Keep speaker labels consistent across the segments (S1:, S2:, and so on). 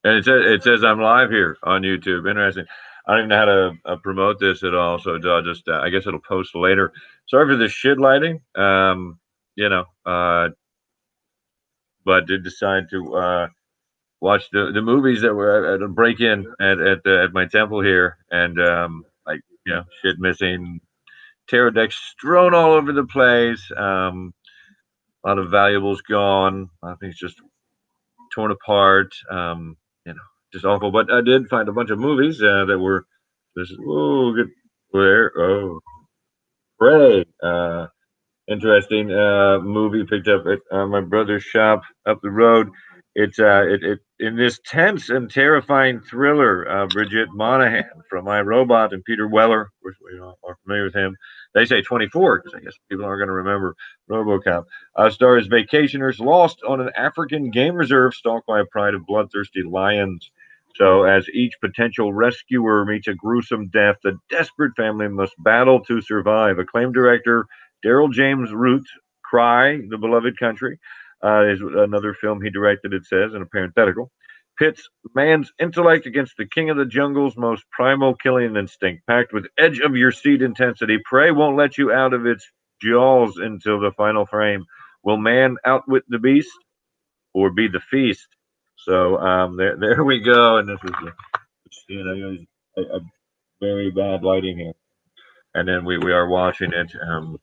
S1: And it says I'm live here on YouTube. Interesting. I don't even know how to promote this at all, so I'll just I guess it'll post later. Sorry for the shit lighting. You know, but did decide to watch the movies that were at a break in at my temple here, and like shit missing, pterodactyls strewn all over the place. A lot of valuables gone. A lot of things just torn apart. You know, just awful. But I did find a bunch of movies that were this. Oh, good. Where? Oh, Prey. Interesting movie picked up at my brother's shop up the road. It in this tense and terrifying thriller. Bridget Monahan from I, Robot and Peter Weller, of course, we are familiar with him. They say 24 because I guess people aren't going to remember RoboCop. Stars vacationers lost on an African game reserve, stalked by a pride of bloodthirsty lions. So, as each potential rescuer meets a gruesome death, the desperate family must battle to survive. Acclaimed director Daryl James Root, Cry, The Beloved Country, is another film he directed, it says, in a parenthetical. Pits man's intellect against the king of the jungle's most primal killing instinct. Packed with edge of your seat intensity, Prey won't let you out of its jaws until the final frame. Will man outwit the beast or be the feast? So there we go. And this is, a very bad lighting here. And then we are watching it on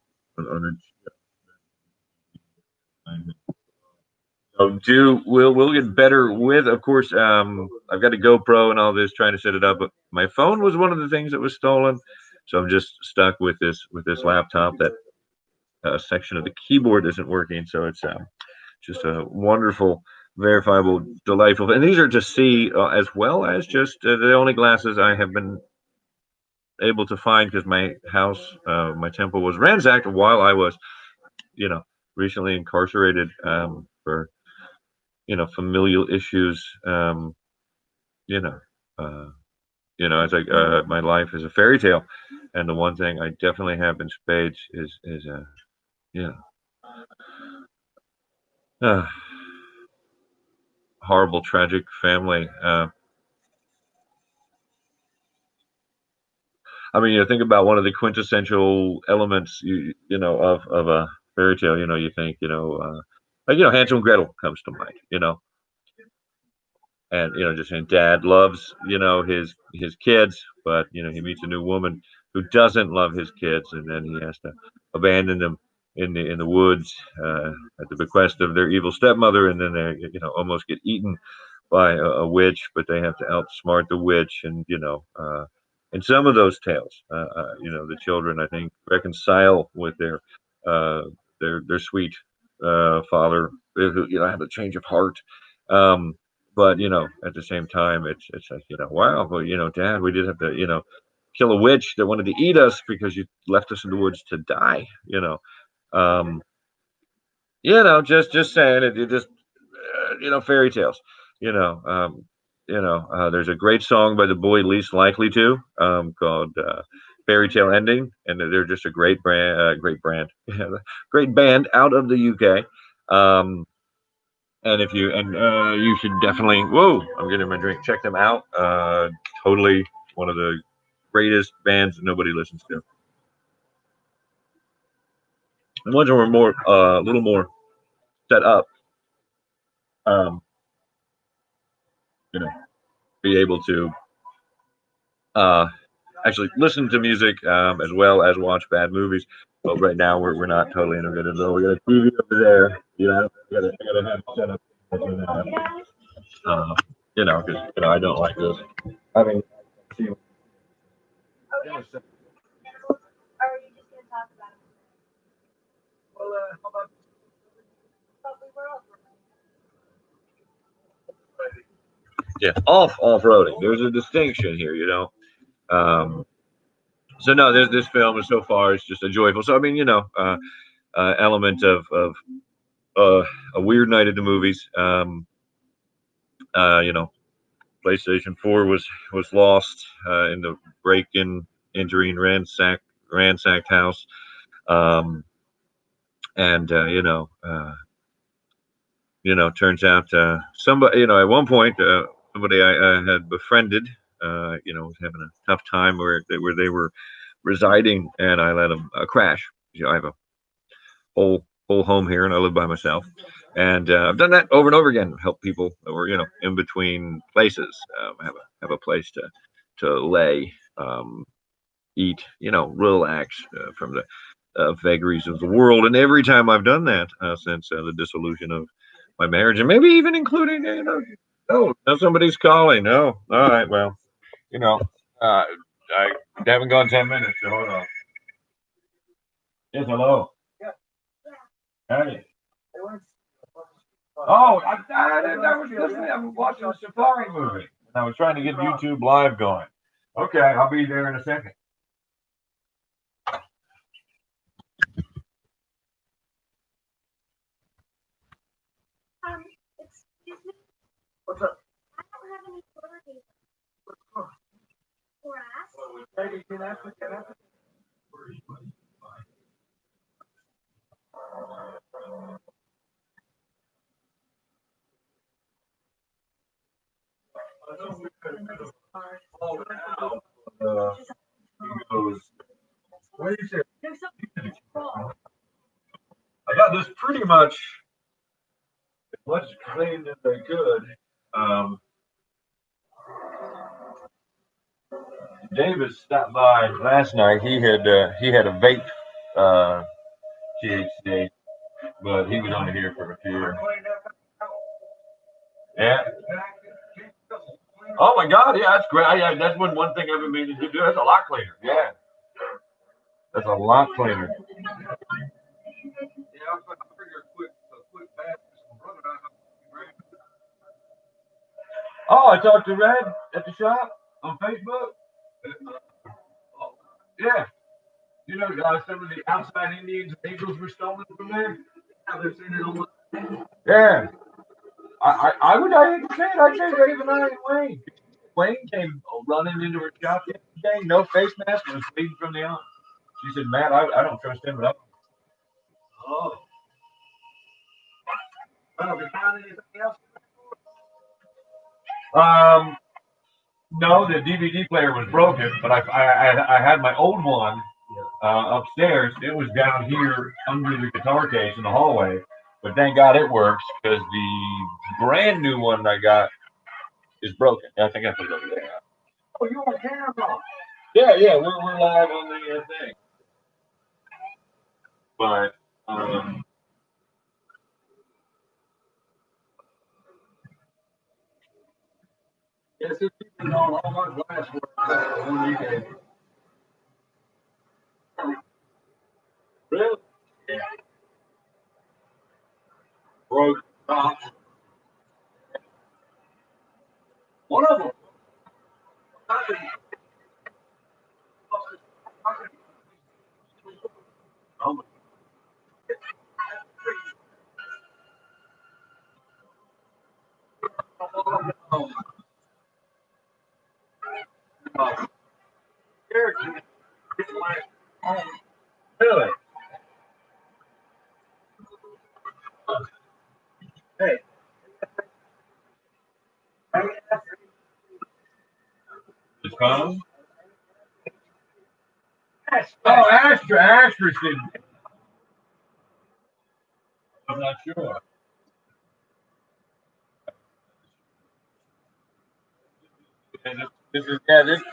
S1: so we'll get better with, of course. I've got a GoPro and all this trying to set it up, but my phone was one of the things that was stolen, so I'm just stuck with this laptop. That section of the keyboard isn't working, so it's just a wonderful, verifiable, delightful. And these are to see as well as just the only glasses I have been able to find because my house, my temple was ransacked while I was, recently incarcerated for familial issues. You know, uh, as my life is a fairy tale, and the one thing I definitely have in spades is you know, uh, horrible, tragic family. I mean, think about one of the quintessential elements, of a fairy tale. You think, like Hansel and Gretel comes to mind. And just saying, dad loves his kids, but he meets a new woman who doesn't love his kids, and then he has to abandon them in the woods at the bequest of their evil stepmother, and then they almost get eaten by a witch, but they have to outsmart the witch, and in some of those tales, the children, I think, reconcile with uh, their sweet father, who have a change of heart. Um, but at the same time, it's like, wow, well, dad, we did have to kill a witch that wanted to eat us because you left us in the woods to die. Um, just saying it just fairy tales. There's a great song by the boy least likely to, called Fairy Tale Ending, and they're just a great band out of the UK. And if you should definitely, whoa, I'm getting my drink. Check them out. Totally one of the greatest bands that nobody listens to. And ones that were more, a little more set up, um, you know, be able to uh, actually listen to music as well as watch bad movies. But right now we're not totally integrated though. We got a TV over there. I gotta have it set up. Uh, because I don't like this. I mean, see, yeah, off-roading. There's a distinction here, Um, so no, this film is so far is just a joyful. So I mean, element of uh, a weird night at the movies. Uh, you know, PlayStation 4 was lost in the break-in, entering ransacked house, um, and turns out somebody, at one point, somebody I had befriended, was having a tough time where they were residing, and I let them crash. I have a whole home here, and I live by myself. And I've done that over and over again. Help people that were in between places. Have a place to lay, eat, relax from the vagaries of the world. And every time I've done that since the dissolution of my marriage, and maybe even including, oh, now somebody's calling. No, all right, well, you know, uh, I haven't gone 10 minutes. So hold on. Yes, hello. Hey. Oh, I was listening. I was watching a safari movie. I was trying to get YouTube Live going. Okay, I'll be there in a second. Excuse me? What's up? I don't have any authority. Grass? Hey, you can ask me, he goes, what do you say? I got this pretty much cleaned as I could. Um, Davis stopped by last night. He had a vape uh, THC, but he was only here for a few. Yeah. Oh my God, yeah, that's great. Yeah, that's one thing I've been meaning to do. That's a lot cleaner. Yeah, that's a lot cleaner. Oh, I talked to Red at the shop on Facebook. Yeah, some of the outside Indians and Eagles were stolen from there. Yeah, I hate to say it, I'd say Raven and Wayne. Wayne came running into her shop yesterday, no face mask, and was bleeding from the arm. She said, Matt, I don't trust him, but oh. Well, we found anything else? Um, no, the DVD player was broken, but I had my old one upstairs. It was down here under the guitar case in the hallway, but thank God it works because the brand new one I got is broken. I think I put it over there. Oh, you on camera? Yeah, yeah, we're live on the thing. But yes, it's been on all my glass work one weekend. Really? Yeah. Broke tops. One of them. Oh, really? Hey, it's phone? Oh, Astra said, I'm not sure. This is the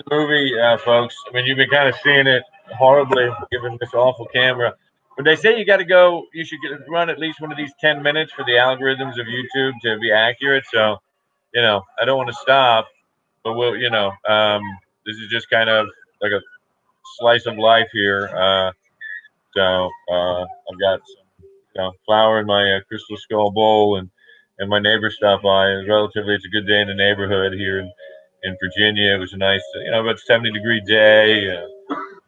S1: movie, folks. I mean, you've been kind of seeing it horribly, given this awful camera. But they say you should run at least one of these 10 minutes for the algorithms of YouTube to be accurate. So, I don't want to stop, but this is just kind of like a slice of life here. I've got some, flour in my crystal skull bowl, and my neighbor stopped by. It's a good day in the neighborhood here in Virginia. It was a nice, about 70-degree day.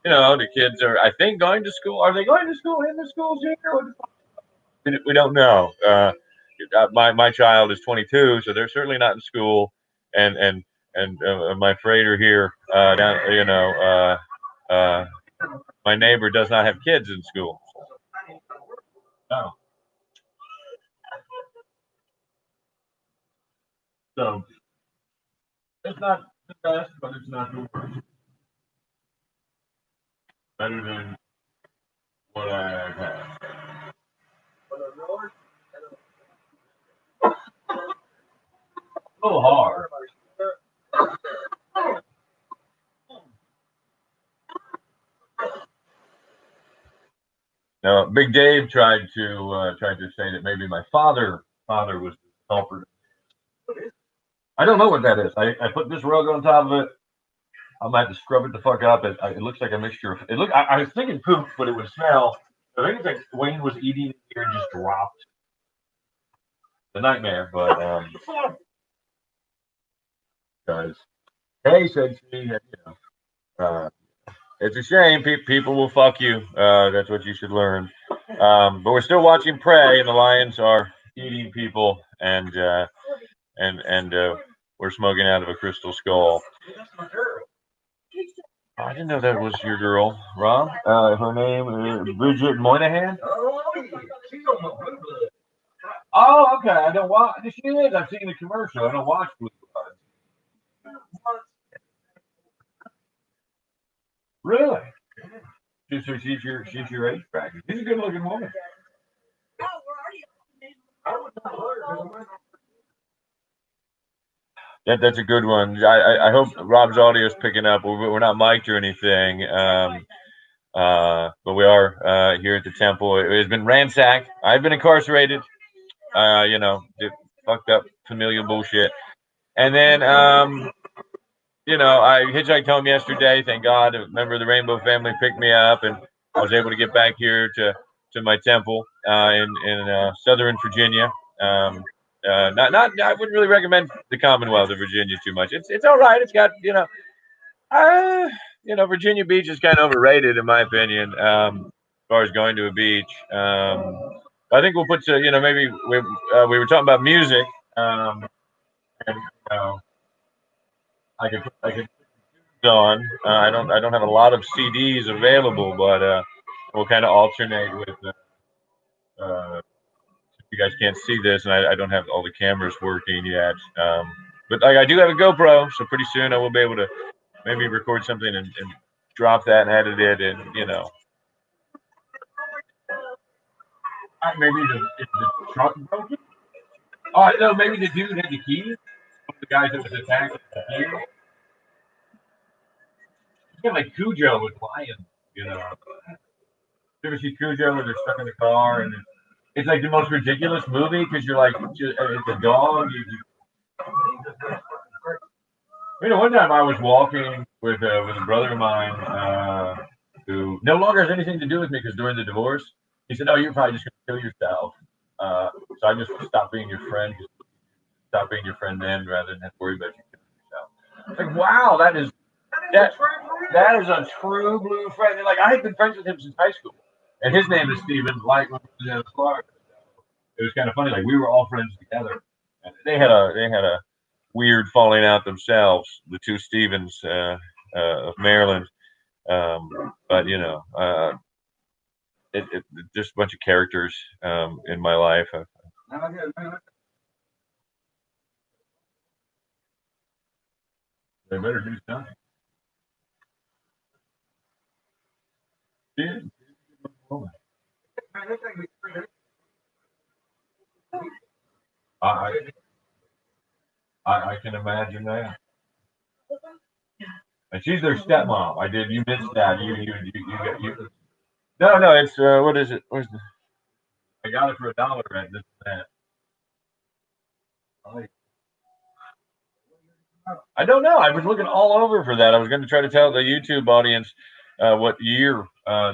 S1: The kids are, I think, going to school. Are they going to school in the schools here? We don't know. My child is 22, so they're certainly not in school, and my freighter here down, my neighbor does not have kids in school. No. So not the best, but it's not the worst. Better than what I've had. A little hard. Now, Big Dave tried to say that maybe my father was the culprit. I don't know what that is. I put this rug on top of it. I might have to scrub it the fuck up. It looks like a mixture of. It look. I was thinking poop, but it would smell. I think it's like Wayne was eating it here and just dropped. The nightmare, but guys. Hey, said she. It's a shame. People will fuck you. That's what you should learn. But we're still watching Prey, and the lions are eating people, and we're smoking out of a crystal skull. I didn't know that was your girl, Rob. Her name is Bridget Moynihan. Oh, okay. I don't watch. She is. I've seen the commercial. I don't watch Blue Bloods. Really? So she's your age bracket. She's a good looking woman. That's a good one. I hope Rob's audio is picking up. We're not mic'd or anything, but we are here at the temple. It has been ransacked. I've been incarcerated. Did fucked up familial bullshit, and then I hitchhiked home yesterday. Thank God, a member of the Rainbow family picked me up, and I was able to get back here to my temple in Southern Virginia. I wouldn't really recommend the Commonwealth of Virginia too much. It's all right. It's got Virginia Beach is kind of overrated in my opinion. As far as going to a beach, I think we'll put maybe we were talking about music, and I could on. I don't have a lot of CDs available, but we'll kind of alternate with. You guys can't see this, and I don't have all the cameras working yet. But I do have a GoPro, so pretty soon I will be able to maybe record something and drop that and edit it, and maybe the truck broken. Oh no, maybe the dude had the keys. The guy that was attacked had the keys. It's kind of like Cujo with lions, you know. You ever see Cujo where they're stuck in the car and it's like the most ridiculous movie because you're like, it's a dog. One time I was walking with a brother of mine who no longer has anything to do with me because during the divorce, he said, "Oh, you're probably just going to kill yourself." So I just stopped being your friend. Just stop being your friend then, rather than have to worry about you killing yourself. It's like, wow, that is a true blue friend. And like I had been friends with him since high school, and his name is Steven. Like Clark. It was kind of funny. Like we were all friends together. And they had a weird falling out themselves. The two Stevens of Maryland. But just a bunch of characters in my life. They better do something. Yeah. I, I can imagine that. And she's their stepmom. I did. You missed that. You got you. No. It's what is it? Where's the? I got it for $1 at this and that. I don't know. I was looking all over for that. I was going to try to tell the YouTube audience what year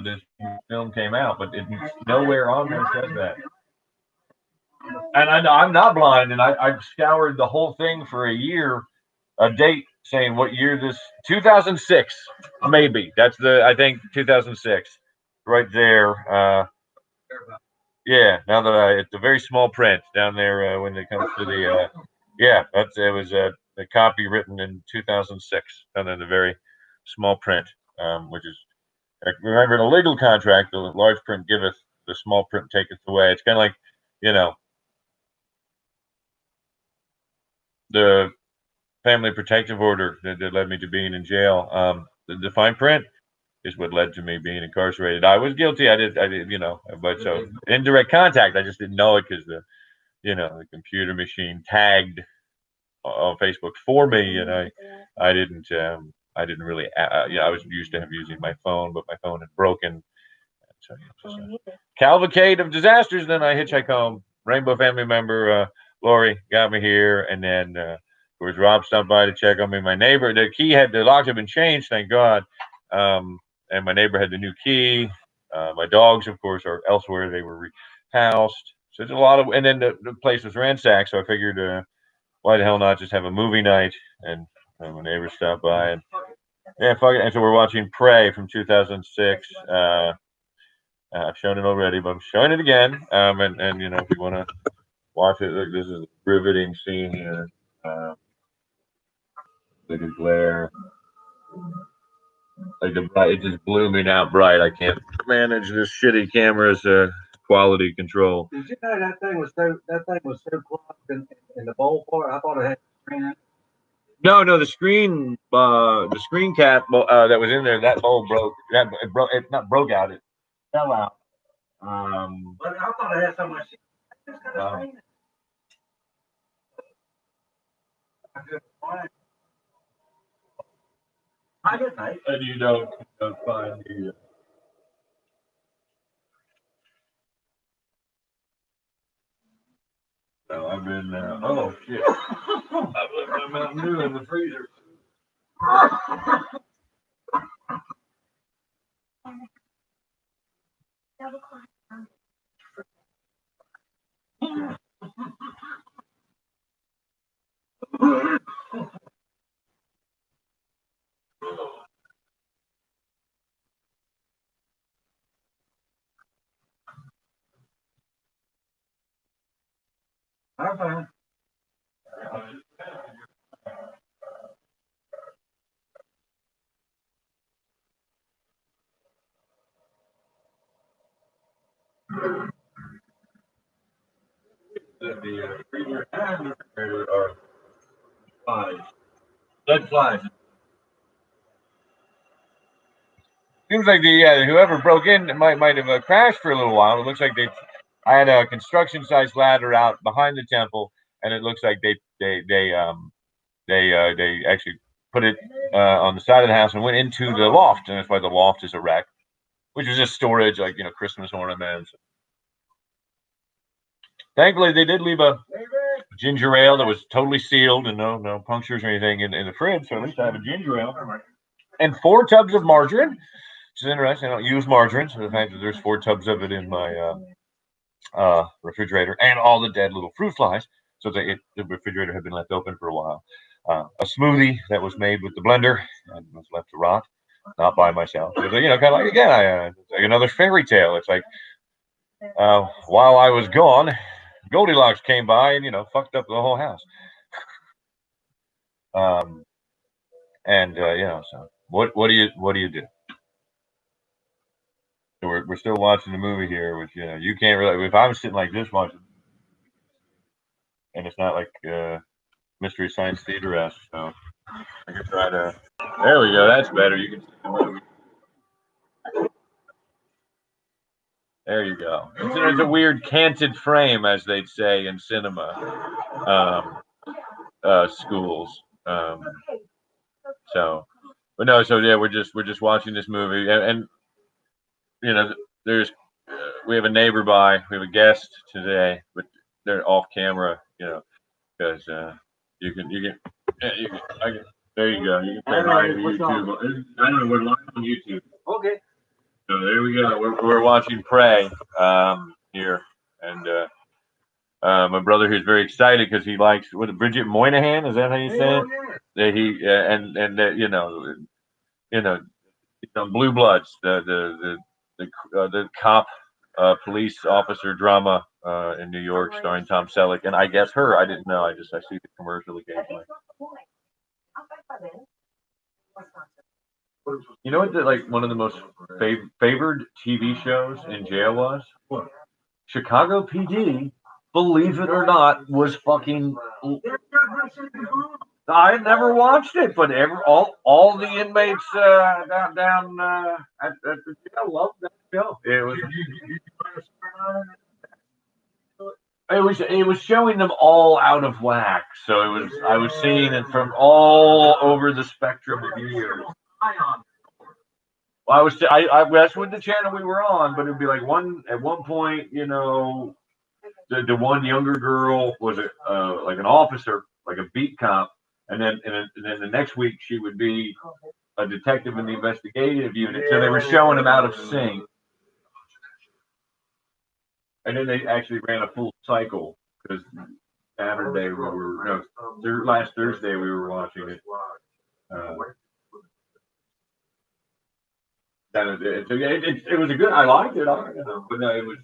S1: this film came out, but it's nowhere on there says that. And I'm not blind, and I've scoured the whole thing for a year, a date saying what year this 2006 maybe. That's I think 2006 right there. Yeah, now that it's a very small print down there when it comes to the yeah, it was a copy written in 2006, and then the very small print, which is remember in a legal contract, the large print giveth, the small print taketh away. It's kind of like you know the family protective order that led me to being in jail. The fine print is what led to me being incarcerated. I was guilty. I did, but so indirect contact. I just didn't know it because the computer machine tagged on Facebook for me, and I didn't really, I was used to have using my phone, but my phone had broken. So just a cavalcade of disasters. Then I hitchhike home. Rainbow family member Lori got me here, and then of course Rob stopped by to check on me. My neighbor, the lock had been changed, thank God, and my neighbor had the new key. My dogs, of course, are elsewhere. They were housed. So there's a lot of, and then the place was ransacked. So I figured, why the hell not just have a movie night? And my neighbor stopped by, and yeah, fuck it. And so we're watching Prey from 2006. I've shown it already, but I'm showing it again. And if you want to watch it, look, this is a riveting scene here. Look at glare. Like the bright, it just blooming out bright. I can't manage this shitty camera's quality control.
S2: Did you know that thing was so clogged in the bowl part? I thought it had screen.
S1: No, the screen cap that was in there, that bowl broke. It not broke out. It fell out.
S2: But I thought it had so much. I didn't know.
S1: And you don't find the. No, I've been. Oh shit! I've left my Mountain Dew in the freezer.
S2: Okay.
S1: The freezer and the refrigerator are flies. Dead flies. Seems like whoever broke in might have crashed for a little while. It looks like I had a construction sized ladder out behind the temple, and it looks like they actually put it on the side of the house and went into the loft, and that's why the loft is a wreck, which was just storage, like Christmas ornaments. Thankfully, they did leave a ginger ale that was totally sealed and no punctures or anything in the fridge. So at least I have a ginger ale and 4 tubs of margarine, which is interesting. I don't use margarine, so the fact that there's 4 tubs of it in my refrigerator, and all the dead little fruit flies. So the refrigerator had been left open for a while. A smoothie that was made with the blender and was left to rot, not by myself. It was, kind of like, again, like another fairy tale. It's like while I was gone, Goldilocks came by and fucked up the whole house. So what do you do? So we're still watching the movie here, which you can't really. If I'm sitting like this watching, and it's not like Mystery Science Theater-esque, so I can try to. There we go. That's better. You can see the movie. There you go. It's a weird canted frame, as they'd say in cinema schools. But no. So yeah, we're just watching this movie, and there's we have a neighbor by. We have a guest today, but they're off camera, because you can there you go. You can play live on YouTube. I don't know, we're live on YouTube.
S2: Okay.
S1: So there we go. We're watching Prey here, and my brother here's very excited because he likes Bridget Moynihan. Is that how you say it? That he Blue Bloods, the cop police officer drama in New York, starring Tom Selleck, and I guess her. I didn't know. I see the commercial occasionally. You know what? One of the most favored TV shows in jail was Chicago PD. Believe it or not, was fucking. I had never watched it, but all the inmates down at the jail loved that show. It was showing them all out of whack. So I was seeing it from all over the spectrum of years. Well, that's what the channel we were on, but it'd be like at one point, the one younger girl was like an officer, like a beat cop, and then the next week she would be a detective in the investigative unit. So they were showing them out of sync, and then they actually ran a full cycle because Saturday we were no, last Thursday we were watching it. It was a good. I liked it. But no, it was.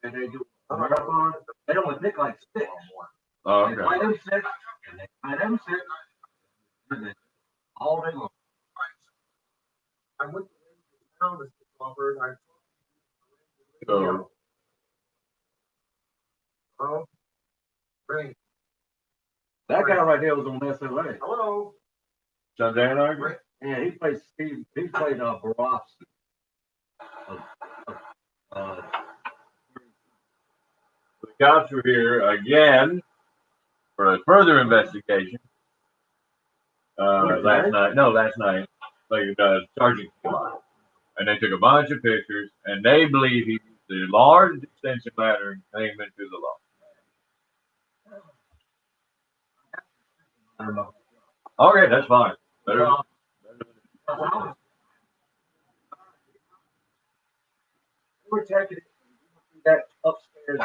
S2: And they do a marathon. They only pick like six.
S1: Oh,
S2: okay. They play them six, and they play them six, and then all day long. I went to the town this offered.
S1: So,
S2: great. That guy right there was on SLA. Hello.
S1: Sons of Anarchy?
S2: Yeah, he played Steve. He played Borofsky.
S1: The cops were here again for a further investigation last night. No, last night. Like Sergeant came on, and they took a bunch of pictures, and they believe he used the large extension ladder and came into the law. Okay, that's fine. Better.
S2: We're taking that upstairs.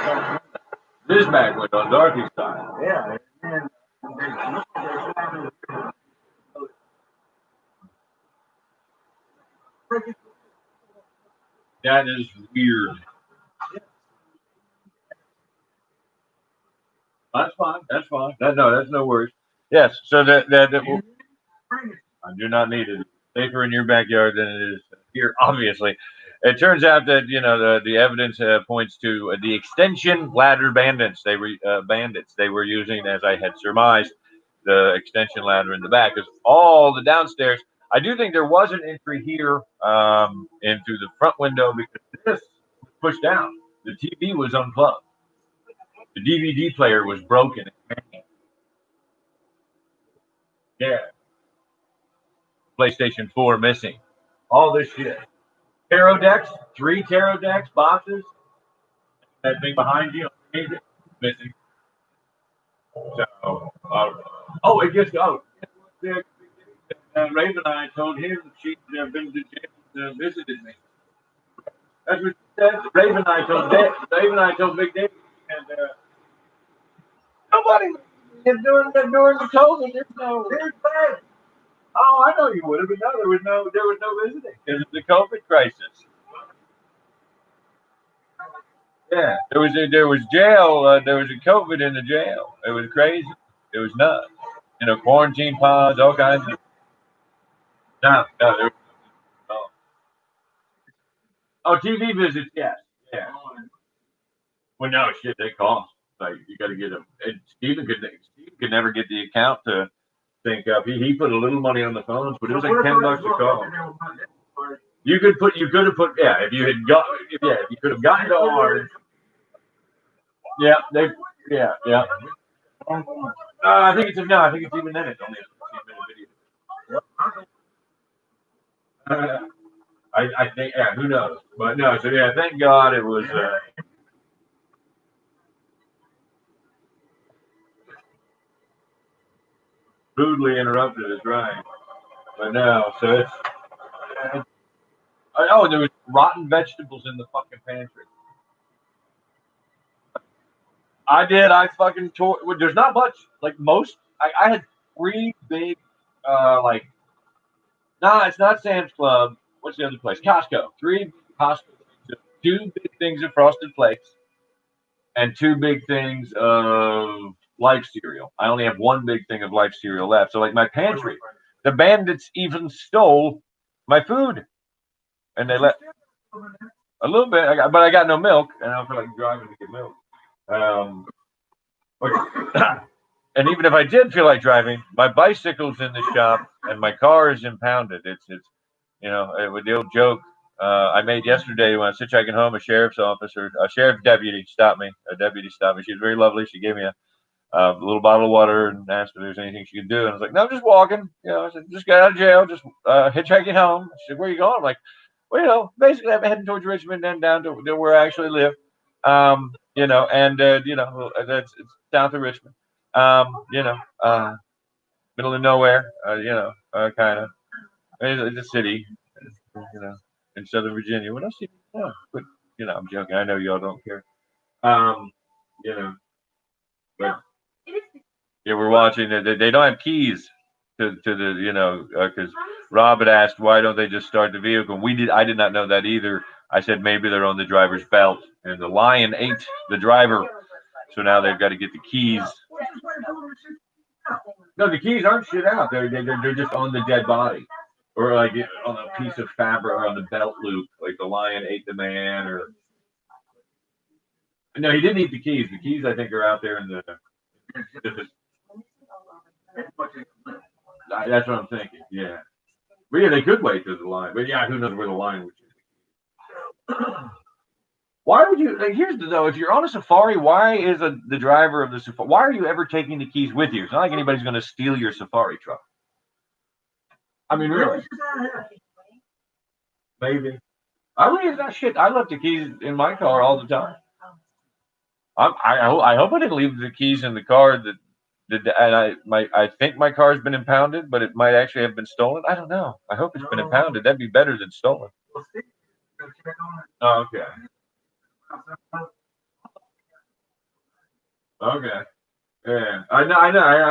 S1: This back went on Dorothy's side.
S2: Yeah.
S1: That is weird. That's fine. That's fine. That's no worries. Yes. So that I do not need it. Safer in your backyard than it is here. Obviously, it turns out that the evidence points to the extension ladder bandits. They were bandits. They were using, as I had surmised, the extension ladder in the back. Because all the downstairs. I do think there was an entry here into the front window because this was pushed down. The TV was unplugged. The DVD player was broken. Yeah. PlayStation 4 missing. All this shit. Tarot decks, 3 tarot decks, boxes. That thing behind you, missing. So, it just Raven and I told him she'd been to jail, visited me. That's what she said. Raven and I told Big Dave, and nobody is doing the COVID. There's no. Oh, I know you would have, but no, there was no visiting because of the COVID crisis. Yeah, there was jail. There was a COVID in the jail. It was crazy. It was nuts. Quarantine pods, all kinds of. No, there was no. Oh, TV visits, yes, yeah. Well, no shit, they cost. Like you got to get them. And Steve could never get the account to sync up. He put a little money on the phones, but it was like $10 a call. You could have put, if you could have gotten to ours. Yeah, I think it's even then. It's only a 15-minute video. I think, who knows? But no, so thank God it was. Rudely interrupted is right, but no, so it's. There was rotten vegetables in the fucking pantry. I did. I fucking tore. Well, there's not much. Like most, I had 3 big, No, it's not Sam's Club. What's the other place? Costco. 3 Costco. 2 big things of Frosted Flakes, and 2 big things of Life cereal. I only have 1 big thing of Life cereal left. So, like my pantry, the bandits even stole my food, and they let a little bit. But I got no milk, and I don't feel like driving to get milk. And even if I did feel like driving, my bicycle's in the shop and my car is impounded. It's with the old joke I made yesterday when I was hitchhiking home. A sheriff deputy stopped me. A deputy stopped me. She was very lovely. She gave me a little bottle of water and asked if there was anything she could do. And I was like, no, I'm just walking. I said, just got out of jail, just hitchhiking home. She said, where are you going? I'm like, well, basically I'm heading towards Richmond and down to where I actually live. That's it's south of Richmond. Middle of nowhere. Kind of. It's a city. You know, in Southern Virginia. What else do you know? But I'm joking. I know y'all don't care. Um, you know, but yeah, we're watching. They don't have keys to the because Rob had asked why don't they just start the vehicle. I did not know that either. I said maybe they're on the driver's belt, and the lion ate the driver, so now they've got to get the keys. No, the keys aren't shit out. They're just on the dead body, or like on a piece of fabric or on the belt loop, like the lion ate the man. Or no, he didn't eat the keys. The keys I think are out there in the. That's what I'm thinking. Yeah. But yeah, they could wait to the line. But yeah, who knows where the line would be. Why would you? Like, here's the though. If you're on a safari, why is the driver of the safari? Why are you ever taking the keys with you? It's not like anybody's going to steal your safari truck. I mean, really? Maybe. I really that shit. I left the keys in my car all the time. I hope I didn't leave the keys in the car. I think my car's been impounded, but it might actually have been stolen. I don't know. I hope it's been impounded. That'd be better than stolen. Oh, okay. Okay. Yeah. I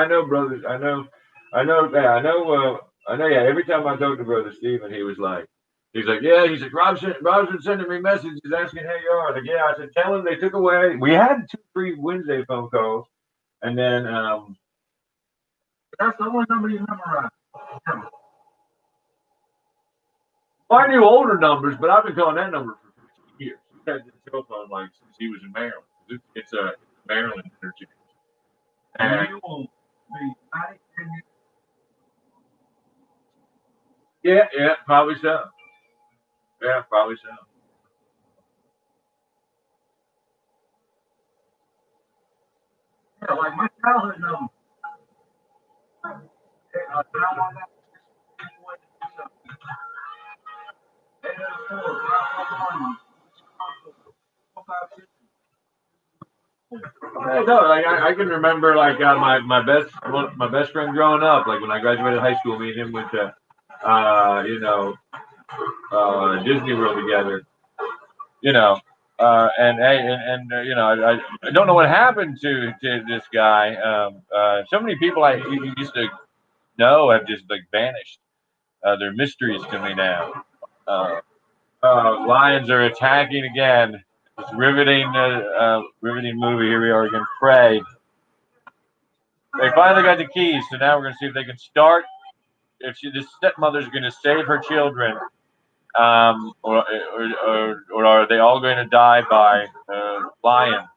S1: know, brothers. I know. Yeah, I know. I know. Yeah. Every time I talk to Brother Stephen, he's like, yeah. He's like, Rob's been sending me messages asking how you are. Like, yeah. I said, tell him they took away. We had 2 free Wednesday phone calls, and then that's the only number you memorize. Well, I knew older numbers, but I've been calling that number for 15 years. He's had this cell phone like since he was in Maryland. It's a Maryland interchange. And you will be yeah, probably so. Yeah, probably so. Yeah, like my childhood number. No, like I can remember like my best friend growing up. Like when I graduated high school, me and him went to Disney World together. I don't know what happened to this guy. So many people I used to know have just like vanished. They're mysteries to me now. Lions are attacking again. It's riveting movie. Here we are again. Prey. They finally got the keys, so now we're going to see if they can start. The stepmother's going to save her children, or are they all going to die by lion?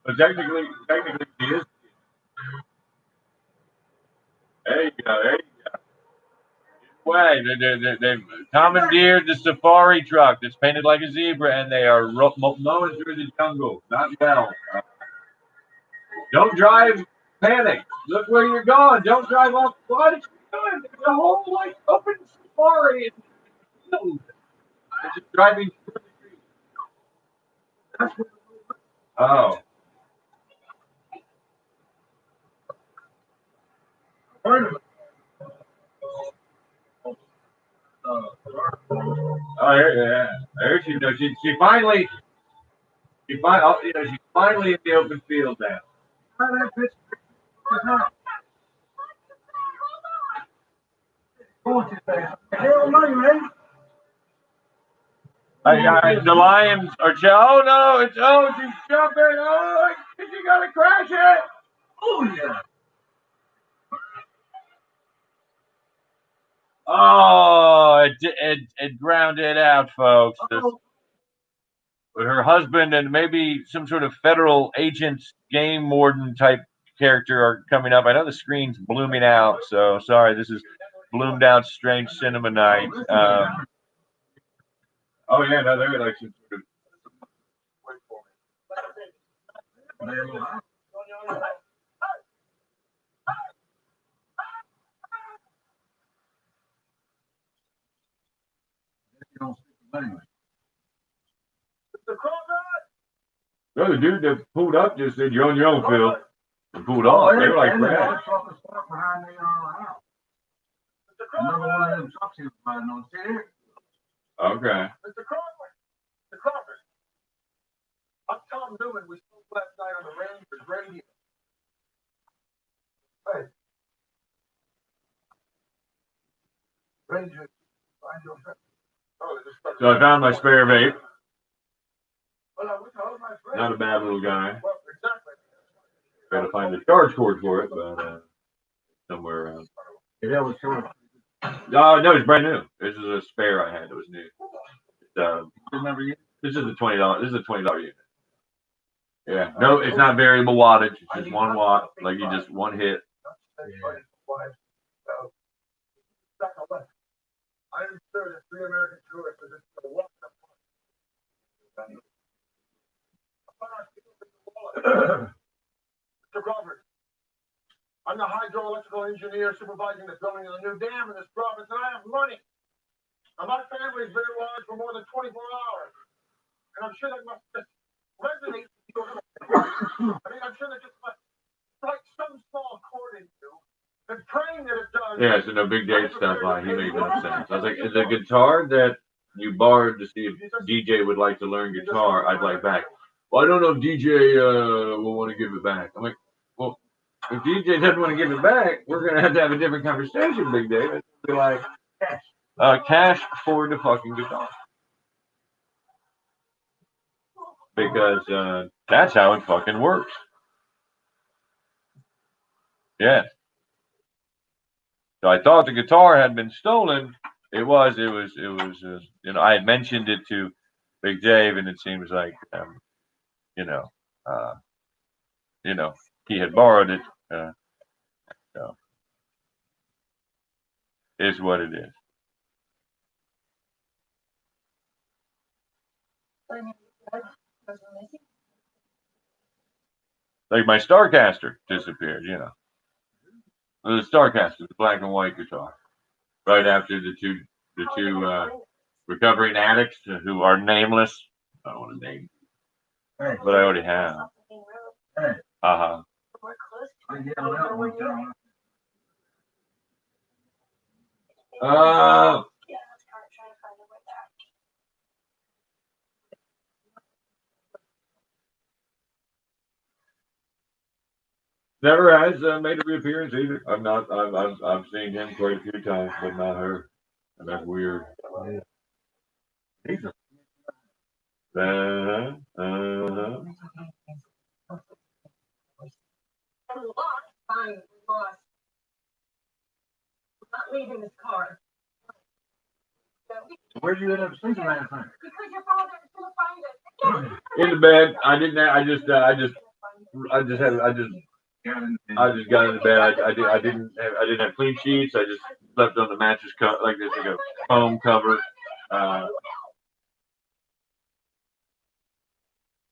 S1: But technically, he is. There you go. There you go. Way they've commandeered the safari truck that's painted like a zebra, and they are mowing through the jungle. Not well. Don't drive panic. Look where you're going. Don't drive off. What are you doing? There's a whole like open safari. They're just driving. Oh. Oh, yeah. There she goes. She finally, she's finally in the open field now. The lions are. Oh no! She's jumping. Oh, she got to crash it. Oh yeah. Oh, it it ground it out, folks. Her husband and maybe some sort of federal agent, game warden type character are coming up. I know the screen's blooming out, so sorry. This is bloomed out strange cinema night. Oh yeah, no, they're like some sort of. No, the dude that pulled up just said, "You're on your own, Phil." And pulled off. They were like, "Brad."
S2: Behind the house. Another one of them trucks he was riding on. See here?
S1: Okay.
S2: Mr. Crawford. Mr. Crawford. I'm Tom Newman. We spoke last night on the Rangers radio. Hey. Rangers. Find your friend.
S1: So I found my spare vape.
S2: Well, I wish I was my friend.
S1: Not a bad little guy.
S2: Well, exactly.
S1: Got to find the charge cord for it, but somewhere around.
S2: Yeah, that was short.
S1: No, it's brand new. This is a spare I had that was new.
S2: Remember you?
S1: This is a $20. This is a $20 unit. Yeah. No, it's not variable wattage. It's just 1 watt. Like you just one hit.
S2: I am sure that 3 American tourists are just going to walk up. Mr. Crawford, I'm the hydroelectrical engineer supervising the building of the new dam in this province, and I have money. Now, my family's been in lodge for more than 24 hours, and I'm sure that must just resonate with you. I mean, I'm sure that just must strike some small chord in you, and praying that it does.
S1: Yeah, so no Big Dave stuff. He made no sense. I was like, the guitar that you borrowed to see if DJ would like to learn guitar, I'd like back. Well, I don't know if DJ will want to give it back. I'm like, well, if DJ doesn't want to give it back, we're going to have a different conversation, Big Dave. It's be like, cash for the fucking guitar. Because that's how it fucking works. Yeah. So I thought the guitar had been stolen. It was, I had mentioned it to Big Dave, and it seems like, he had borrowed it. So is what it is. Like my Starcaster disappeared, The Starcaster, the black and white guitar. Right after the two recovering addicts who are nameless. I don't want to name, but I already have. Uh-huh. Never has made a reappearance either. I've seen him quite a few times, but not her. And that's weird.
S3: Not leaving this car.
S2: Where'd you end up sleeping last night?
S3: Because your father is going to find it.
S1: In the bed. I didn't. I just got into bed. I didn't have clean sheets. I just slept on the mattress like this, like a foam cover.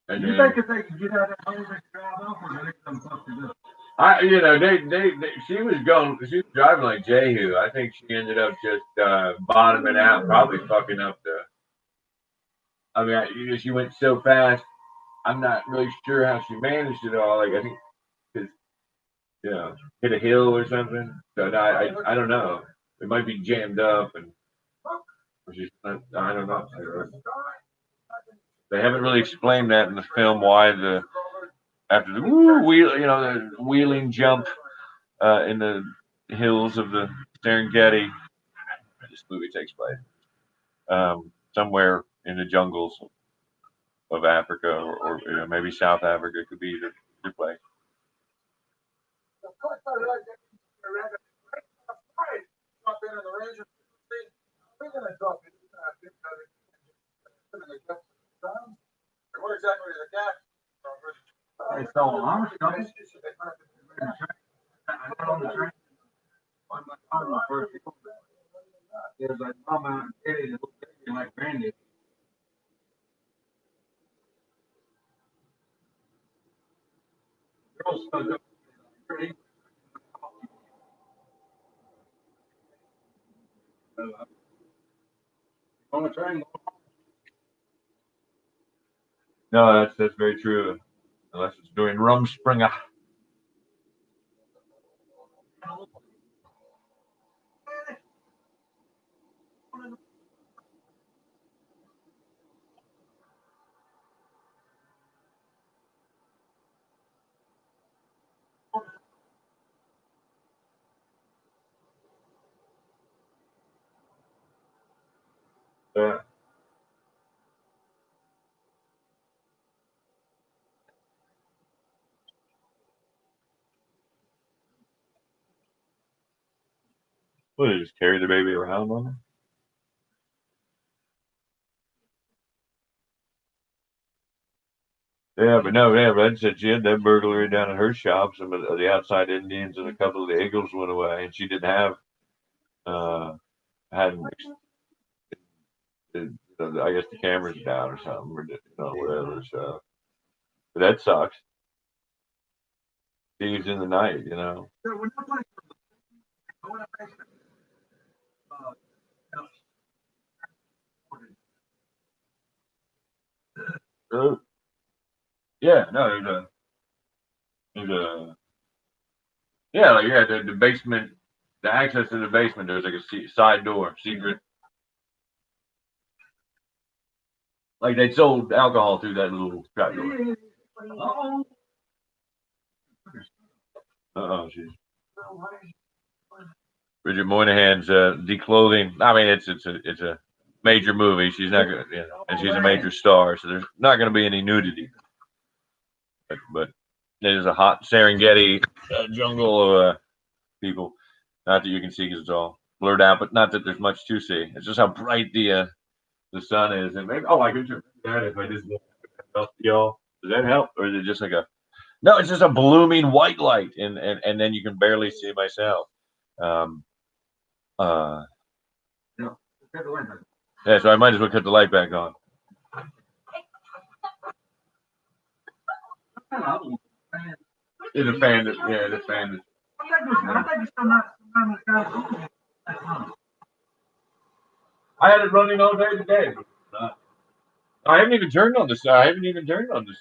S1: And
S2: you think if they could get out of that hole, they could drive off, or they come fuck to do?
S1: She was driving like Jehu. I think she ended up just bottoming out, probably fucking up she went so fast. I'm not really sure how she managed it all. Like I think, because hit a hill or something. So no, I don't know. It might be jammed up, and I don't know. They haven't really explained that in the film why after the the wheeling jump in the hills of the Serengeti. This movie takes place somewhere in the jungles of Africa, or maybe South Africa could be the place.
S2: What exactly is a cat?
S4: It's all honest, don't it? I got on the train on my first trip. There's like mama and daddy, the little baby like granddad. Girls stuck up. On the train.
S1: No, that's very true. Unless it's doing Rumspringer. Yeah. What, they just carry the baby around on them? Yeah, but no, yeah, Red said she had that burglary down at her shop. Some of the outside Indians and a couple of the Eagles went away, and she didn't have, hadn't, I guess the camera's down or something, or whatever. So, but that sucks. Thieves in the night. Uh, yeah, no, there's a yeah, like yeah, the basement, the access to the basement. There's like a side door, secret. Like they sold alcohol through that little trap door. She's Bridget Moynihan's declothing. I mean, it's a major movie. She's not gonna, and she's a major star, so there's not gonna be any nudity. But there's a hot Serengeti jungle of people. Not that you can see because it's all blurred out, but not that there's much to see. It's just how bright the sun is, and maybe I could do that if I just help y'all. Does that help, or is it just like a no? It's just a blooming white light, and then you can barely see myself. Um, uh,
S4: No,
S1: yeah, so I might as well cut the light back on. It's a fan that, yeah, the fan that.
S4: I think it's still not.
S1: I had it running all day today. I haven't even turned on this. I haven't even turned on this.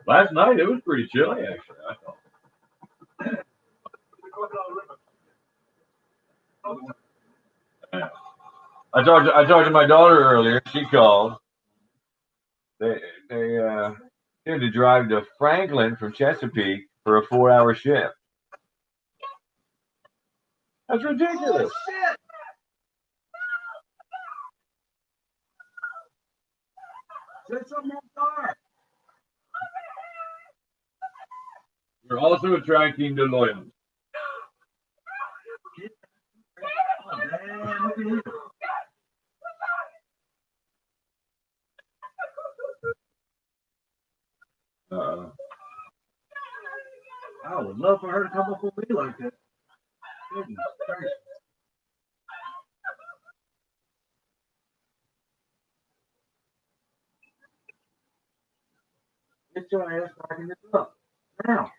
S1: Last night it was pretty chilly, actually. I thought. Yeah. I talked to my daughter earlier. She called. They had to drive to Franklin from Chesapeake for a 4-hour shift. That's ridiculous.
S4: Set something on fire.
S1: We're also attracting the loyalists.
S4: I would love for her to come up with me like that. Goodness gracious. Get your ass back in the truck now.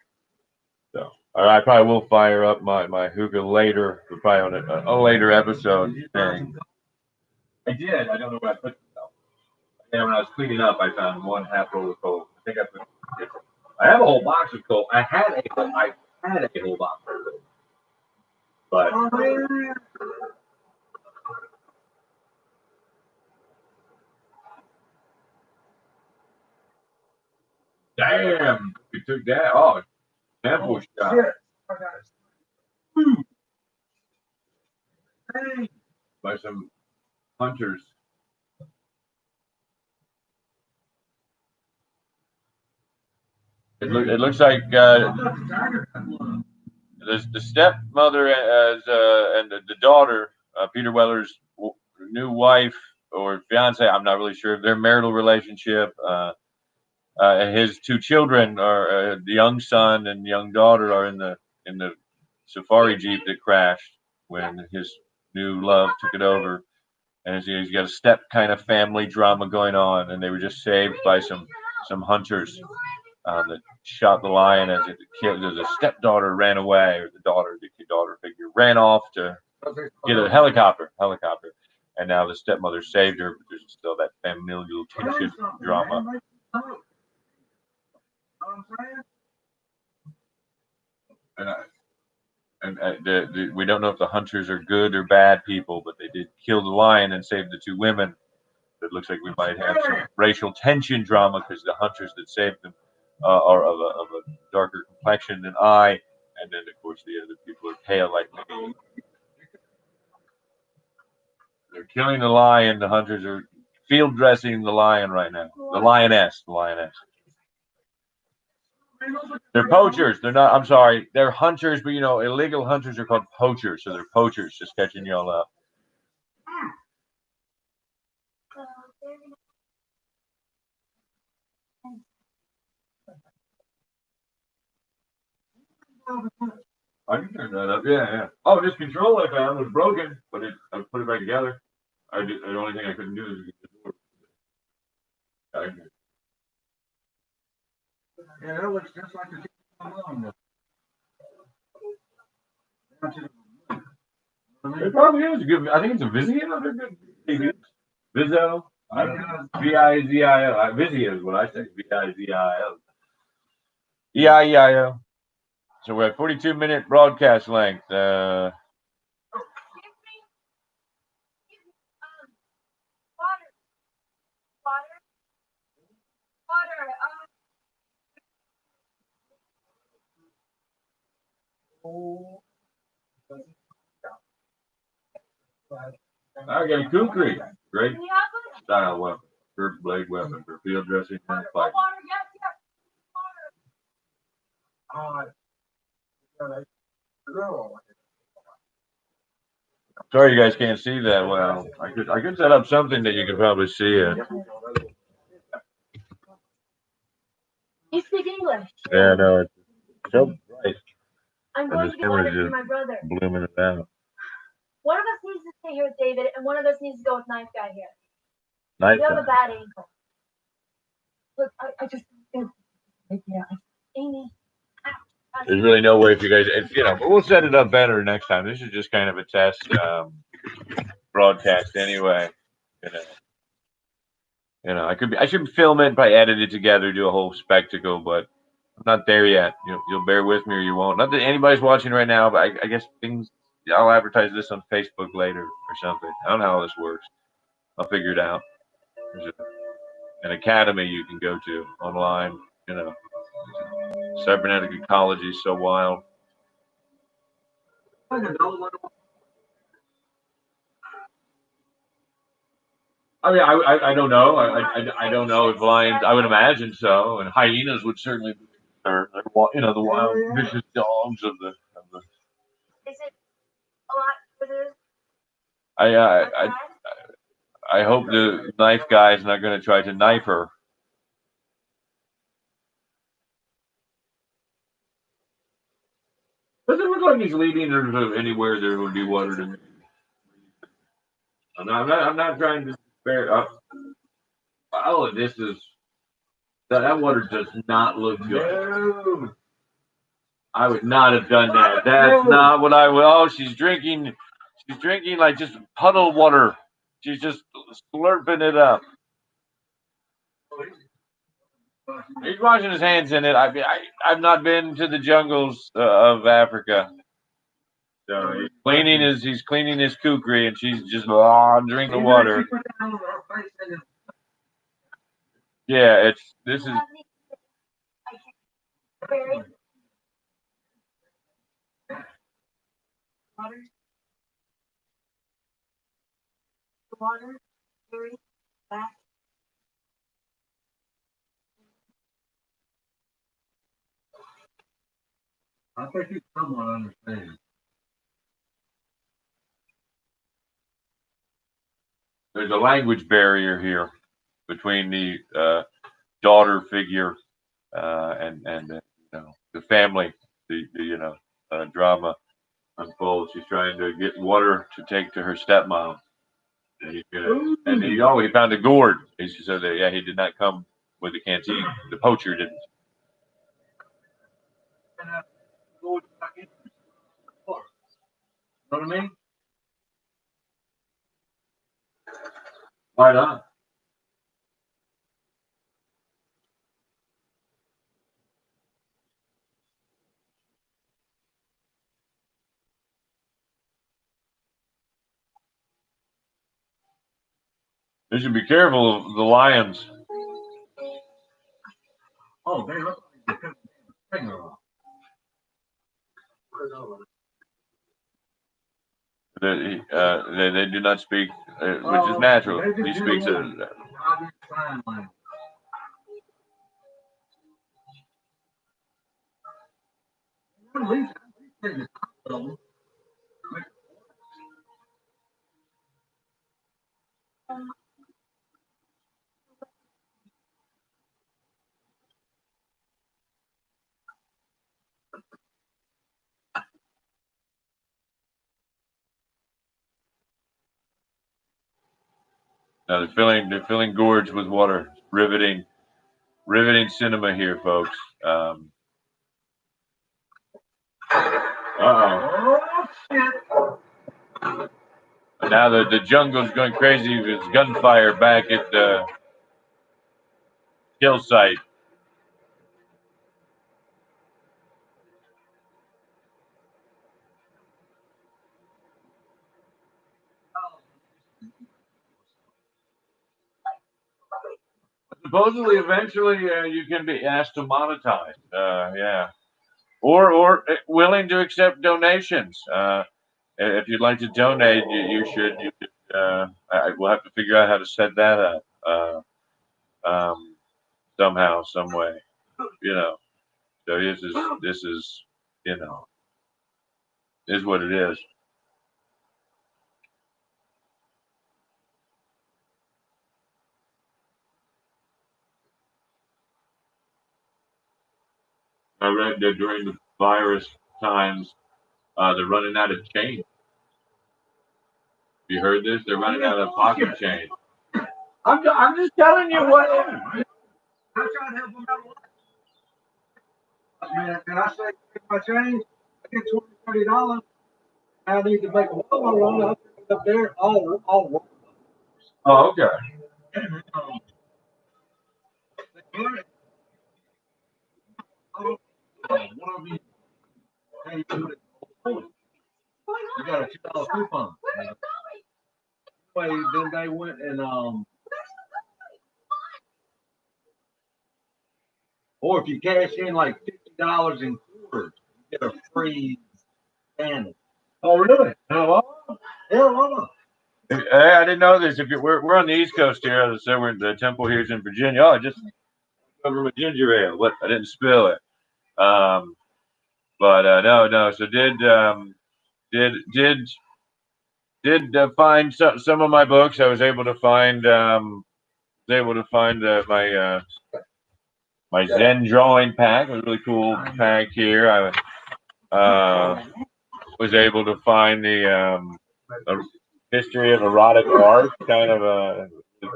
S1: So I probably will fire up my hookah later, probably on a later episode thing. I did. I don't know where I put it though. And when I was cleaning up, I found one half roll of coke. I think I put. I have a whole box of coke. I had a whole box of coke, but damn, we took that. Oh, sample shot.
S4: Shit. I got it. Hey.
S1: By some hunters. It looks like the stepmother and the daughter, Peter Weller's new wife or fiance. I'm not really sure of their marital relationship. His two children are the young son and young daughter are in the safari jeep that crashed when his new love took it over, and he's got a step kind of family drama going on, and they were just saved by some hunters that shot the lion as it killed. The stepdaughter ran away, or the daughter figure ran off to get a helicopter, and now the stepmother saved her, but there's still that familial tension drama. And we don't know if the hunters are good or bad people, but they did kill the lion and save the two women. It looks like we might have some racial tension drama because the hunters that saved them are of a darker complexion than I, and then of course the other people are pale like me. They're killing the lion. The hunters are field dressing the lion right now. The lioness. They're poachers. They're not. I'm sorry. They're hunters, but illegal hunters are called poachers. So they're poachers, just catching y'all up. I can turn that up. Yeah. Oh, this control I found was broken, but I put it back together. The only thing I couldn't do is get the door.
S4: Yeah, that looks just like the TV.
S1: It probably is good. I think it's a Vizio. They're good. Vizio. I don't know. Vizio. Vizio is what I say. Vizio. EIEIO. So we're at 42-minute broadcast length.
S3: Water.
S1: I got a kukri. Great style weapon. First blade weapon for field dressing and fighting. Sorry you guys can't see that well. I could set up something that you could probably see it.
S3: You speak English.
S1: Yeah, no, it's so bright.
S3: I'm going to get water for my brother.
S1: Blooming it out.
S3: One of us needs to stay here with David, and one of us needs to go with Knife Guy here.
S1: Knife
S3: You have
S1: Guy.
S3: a bad ankle. Look, I just. Yeah. Amy.
S1: There's really no way for you guys. But we'll set it up better next time. This is just kind of a test broadcast anyway. I should film it, by edit it together, do a whole spectacle, but I'm not there yet. You'll bear with me or you won't. Not that anybody's watching right now, but I guess I'll advertise this on Facebook later or something. I don't know how this works. I'll figure it out. There's an academy you can go to online. Cybernetic ecology is so wild. I mean, I don't know. I don't know if lions. I would imagine so, and hyenas would certainly be concerned. They're the wild, vicious dogs of the.
S3: Is it a lot for
S1: I hope the knife guy is not going to try to knife her. Doesn't look like he's leading her to anywhere there would be water to me. I'm not trying to spare up. Oh, that water does not look good. No. I would not have done that. That's not what I would. Oh, she's drinking like just puddle water. She's just slurping it up. He's washing his hands in it. I've not been to the jungles of Africa. So he's cleaning his kukri, and she's just drinking the water. Yeah, this is.
S3: Water, very back.
S4: I think you somewhat understand.
S1: There's a language barrier here between the daughter figure and the family. The drama unfolds. She's trying to get water to take to her stepmom, he found a gourd. He said that he did not come with the canteen. The poacher didn't.
S4: Know what I mean?
S1: Right on. You should be careful of the lions.
S4: Oh, they look like they cut the finger off.
S1: They do not speak, which is natural. He speaks
S4: Sign language. At least
S1: they're filling gourds with water. Riveting cinema here, folks.
S4: oh shit.
S1: Now the jungle's going crazy with gunfire back at the kill site. Supposedly, eventually, you can be asked to monetize. Yeah, or willing to accept donations. If you'd like to donate, you should. You could. We'll have to figure out how to set that up. Somehow, some way. You know. So this is is what it is. I read that during the virus times, they're running out of change. You heard this? They're running out of pocket change. I'm just telling you what.
S4: I'm trying to help them out. Man, can I say my change? I get $20, $30. I need to make a whole run. I'll pick it up there. All
S1: Oh, okay.
S4: One of you, hey, you got a $2 coupon. Anyway, then they went and or if you cash in like $50 in quarters, you get a free standard. Oh, really? Hello? Hello?
S1: Hey, I didn't know this. We're on the East Coast here, so we're the temple here is in Virginia. Oh, I just over my ginger ale. What? I didn't spill it. But no. So did find some of my books. I was able to find my Zen drawing pack. It was a really cool pack here. I was able to find the history of erotic art, kind of a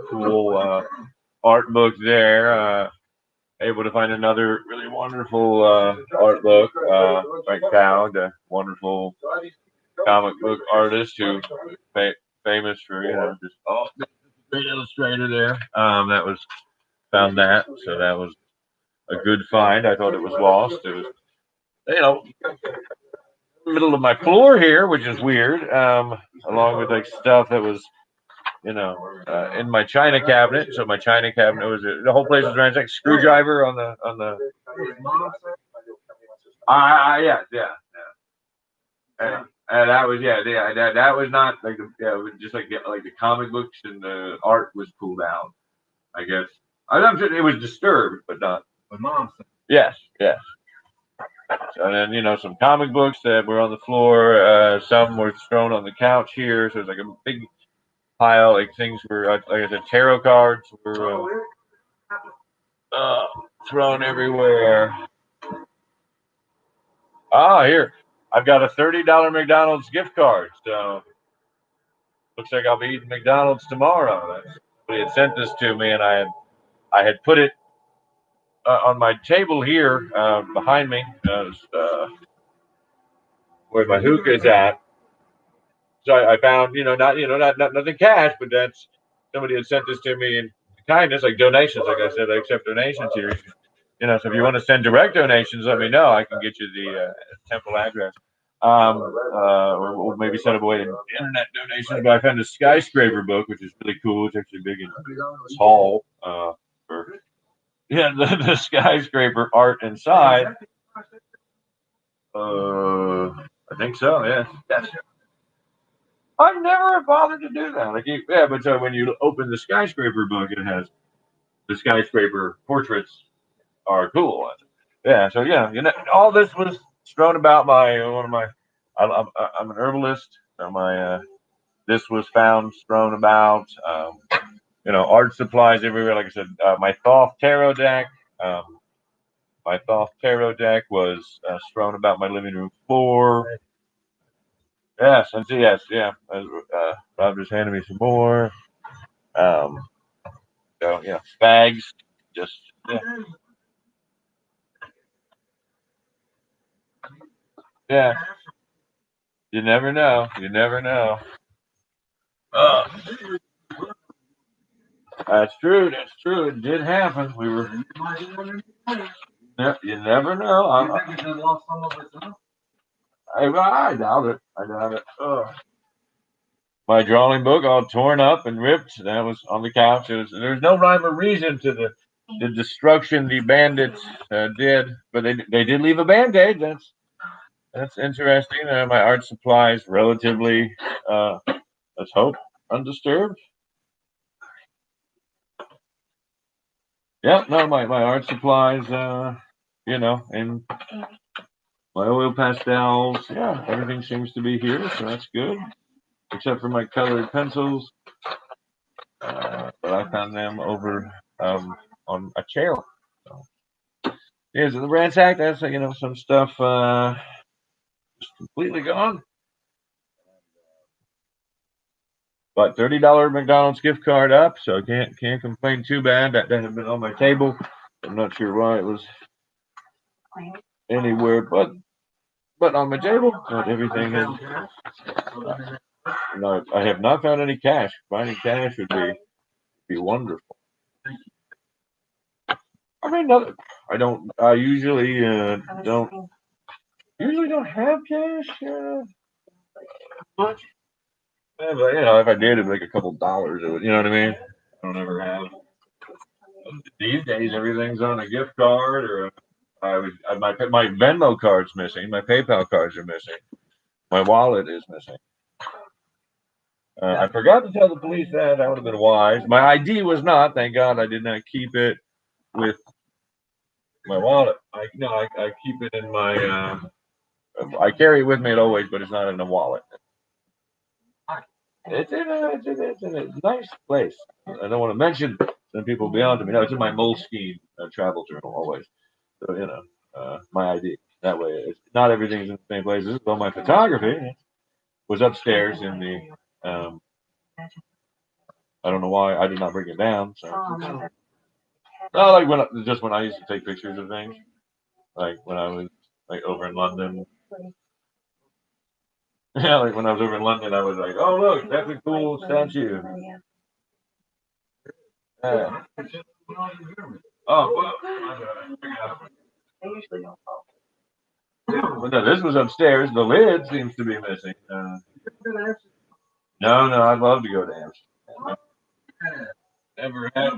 S1: cool art book there. Able to find another really wonderful art book. Frank Cowd, a wonderful comic book artist who famous for just great illustrator there. That was found that, so that was a good find. I thought it was lost. It was middle of my floor here, which is weird. Along with like stuff that was in my china cabinet. So my china cabinet was the whole place was ransacked. Screwdriver on the. Yeah. And that was that was not like it was just like the comic books and the art was pulled out. I guess I'm sure it was disturbed, but not.
S4: But mom said,
S1: Yes. And then, some comic books that were on the floor. Some were thrown on the couch here. So it's like a big pile. Like things were, like I said, tarot cards were uh, thrown everywhere. Ah, here. I've got a $30 McDonald's gift card. So looks like I'll be eating McDonald's tomorrow. Somebody had sent this to me, and I had put it on my table here behind me, where my hookah is at. So I found, not nothing cash, but that's somebody had sent this to me in kindness, like donations. Like I said, I accept donations here. So if you want to send direct donations, let me know. I can get you the temple address. Or we'll maybe set up a way to internet donations. But I found a skyscraper book, which is really cool. It's actually big and tall. For the skyscraper art inside. I think so. Yeah. Yes. I've never bothered to do that. But so when you open the skyscraper book, it has the skyscraper portraits are cool. Yeah. So yeah, all this was strewn about my one of my. I'm an herbalist, so my this was found strewn about. Art supplies everywhere. Like I said, my Thoth tarot deck. My Thoth tarot deck was strewn about my living room floor. Yes, and yes, yeah. Rob just handed me some more. Um, so yeah, bags. Just yeah, yeah. You never know. You never know. Uh, that's true. That's true. It did happen. We were. You never know. I doubt it. I doubt it. My drawing book all torn up and ripped. That was on the couch. There's no rhyme or reason to the destruction the bandits did, but they did leave a band-aid. That's interesting. My art supplies relatively, let's hope, undisturbed. Yeah, no, my art supplies, and my oil pastels. Yeah, everything seems to be here, so that's good. Except for my colored pencils, but I found them over on a chair. So, here's the ransack. That's some stuff just completely gone. But $30 McDonald's gift card up, so can't complain too bad. That had been on my table. I'm not sure why it was anywhere but on my table. But everything is. No, I have not found any cash. Finding cash would be wonderful. I mean, no, I don't. I usually don't have cash much. Yeah, but if I did, it'd be like a couple dollars. You know what I mean? I don't ever have. These days, everything's on a gift card or my Venmo card's missing. My PayPal cards are missing. My wallet is missing. I forgot to tell the police that. That would have been wise. My ID was not. Thank God I did not keep it with my wallet. I keep it in my. I carry it with me always, but it's not in the wallet. It's in a nice place. I don't want to mention. Then people will be on to me. No, it's in my Moleskine travel journal always. So my ID. That way, not everything's in the same place. This is all my photography. Was upstairs in the. I don't know why I did not bring it down. So, no, like when I used to take pictures of things, like when I was like over in London. Yeah, like when I was over in London, I was like, "Oh look, that's a cool statue." Yeah. Oh well. Well, no, this was upstairs. The lid seems to be missing. No, I'd love to go to Amsterdam. Never had.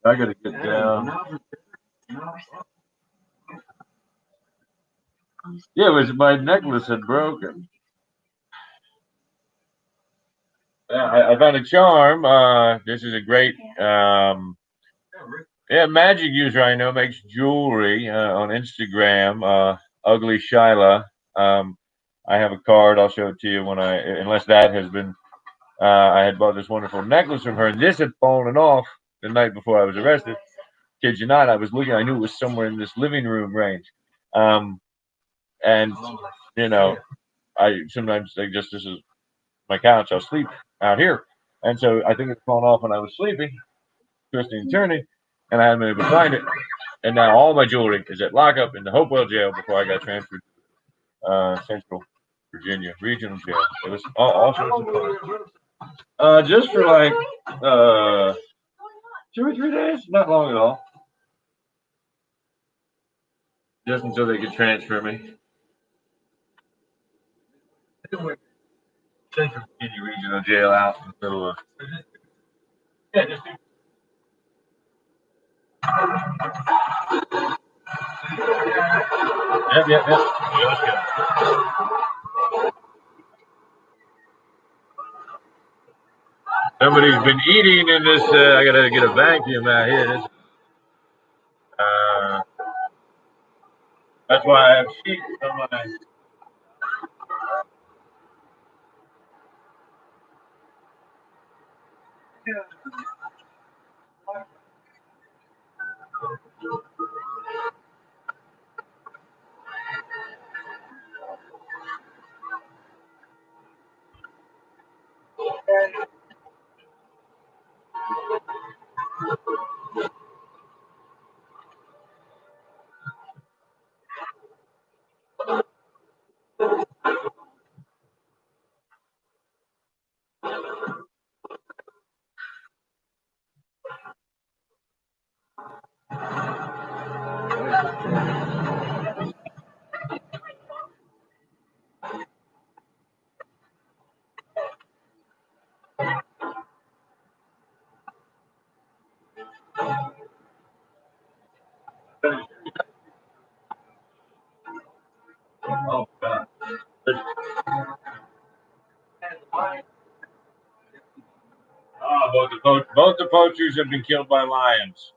S1: I gotta get down. Yeah, it was my necklace had broken. I found a charm. This is a great magic user I know makes jewelry on Instagram. Ugly Shyla. I have a card. I'll show it to you when unless that has been. I had bought this wonderful necklace from her, and this had fallen off the night before I was arrested. Kid you not, I was looking. I knew it was somewhere in this living room range, and you know, I sometimes think just this is my couch. I'll sleep out here, and so I think it's fallen off when I was sleeping, twisting and turning, and I haven't been able to find it. And now all my jewelry is at lockup in the Hopewell jail before I got transferred to Central Virginia Regional Jail. It was all sorts of fun. Just for like 2 or 3 days, not long at all. Just until they could transfer me. Central Virginia Regional Jail out in the middle of. Yeah, just. Yep. Let's go. Somebody's been eating in this. I gotta get a vacuum out here. Uh, that's why I have sheets on my. Oh God. Both the poachers have been killed by lions.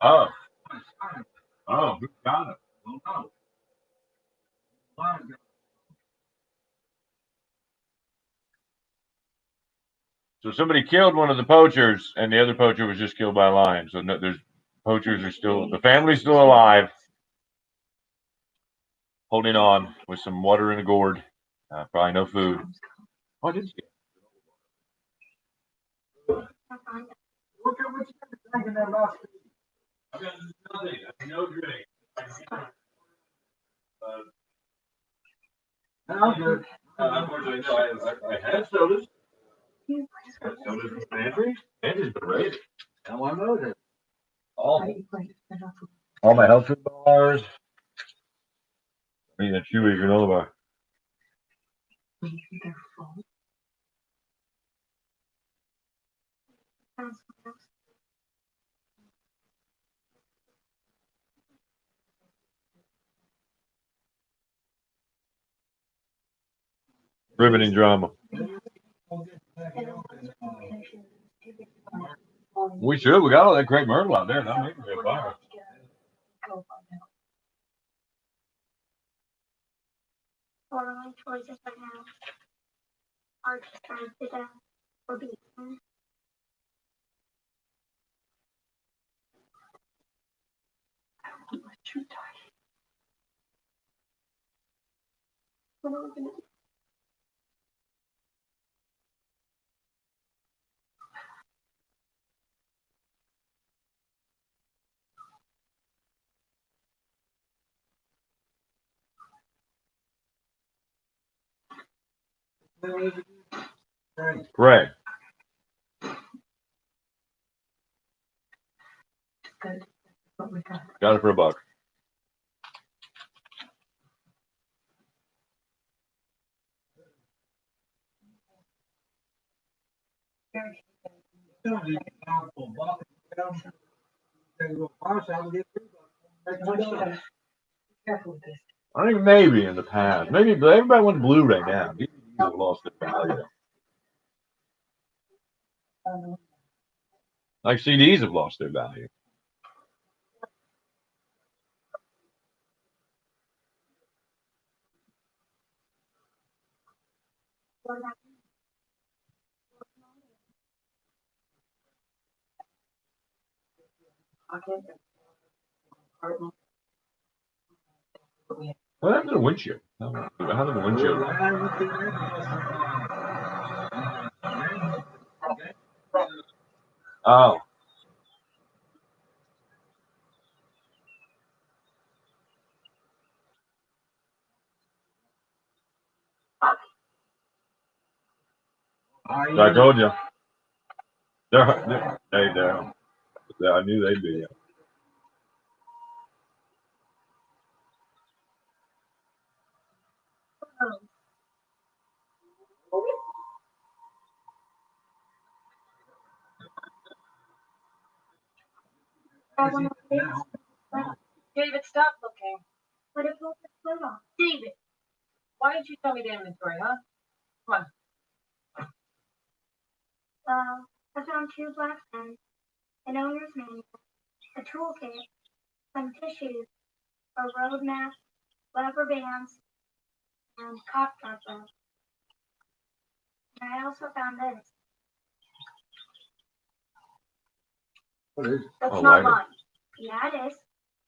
S1: Oh, who got it? So somebody killed one of the poachers, and the other poacher was just killed by a lion. So no, there's poachers are still the family's still alive, holding on with some water in a gourd. Probably no food. What is it?
S4: Look at what you're drinking that last week.
S1: I've got nothing. No drink.
S4: I'm good.
S1: Unfortunately, no. I had sodas. Had sodas from Andrew. Andrew's been raised.
S4: Now I know that.
S1: All my health food bars. I mean, a chewy granola bar. Riveting drama. We should. We got all that great myrtle out there. That'll make it a fire.
S5: Our only choices right now are to starve to death or be eaten. I won't let you die. What are we gonna do?
S1: Right.
S3: Good. What we got.
S1: Got it for $1.
S3: Careful with this.
S1: I think maybe in the past, maybe, but everybody wants Blu-ray now. DVDs have lost their value. Like CDs have lost their value. What happened to the windshield? How did the windshield? Oh, I told you. I knew they'd be.
S3: David, stop looking.
S5: What if we'll put food on?
S3: David, why didn't you tell me the inventory, huh? Come on.
S5: I found 2 black pens, an owner's manual, a toolkit, some tissues, a road map, rubber bands, and cough drop rope. And I also found this.
S4: What is it?
S3: That's
S1: Oh,
S3: not
S1: lighter.
S3: mine.
S5: Yeah, it is.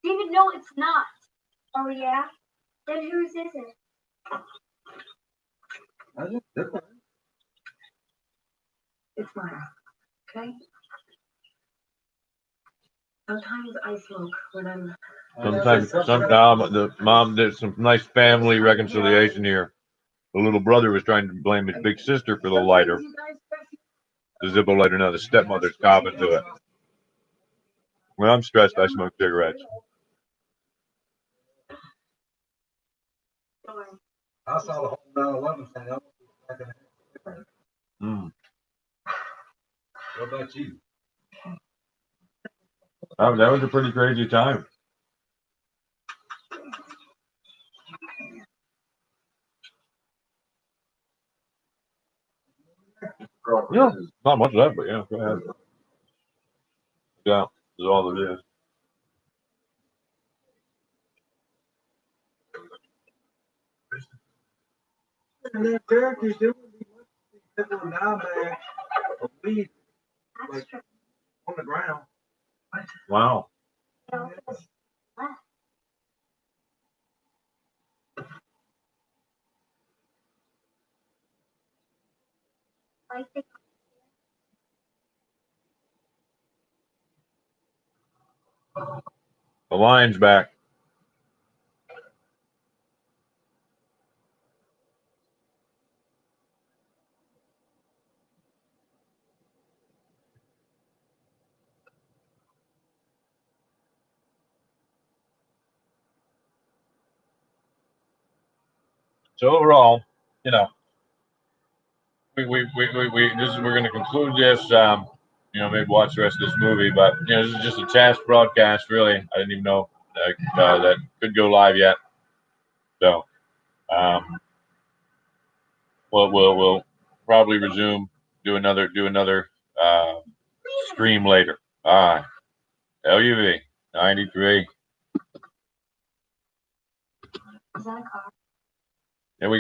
S3: David, no, it's not.
S5: Oh, yeah? Then whose is it?
S4: That's it. Different.
S3: It's mine. Okay? Sometimes I smoke when I'm.
S1: Sometimes, the mom did some nice family reconciliation here. The little brother was trying to blame his big sister for the lighter, the Zippo lighter. Now the stepmother's copping to it. When I'm stressed, I smoke cigarettes.
S4: I saw the whole 9/11 thing. I was back in the- What about you?
S1: That was a pretty crazy time. Yeah, not much left, but yeah, go ahead. Yeah, that's all there is.
S4: And that Cherokee still would be people down there of weed
S5: That's true.
S4: on the ground.
S1: Wow.
S5: No, it's left. I think
S1: The line's back. So overall, you know, we're going to conclude this. Maybe watch the rest of this movie, but this is just a test broadcast. Really, I didn't even know that could go live yet. So, we'll probably resume, do another stream later. All right, LUV 93.
S3: Is that a car?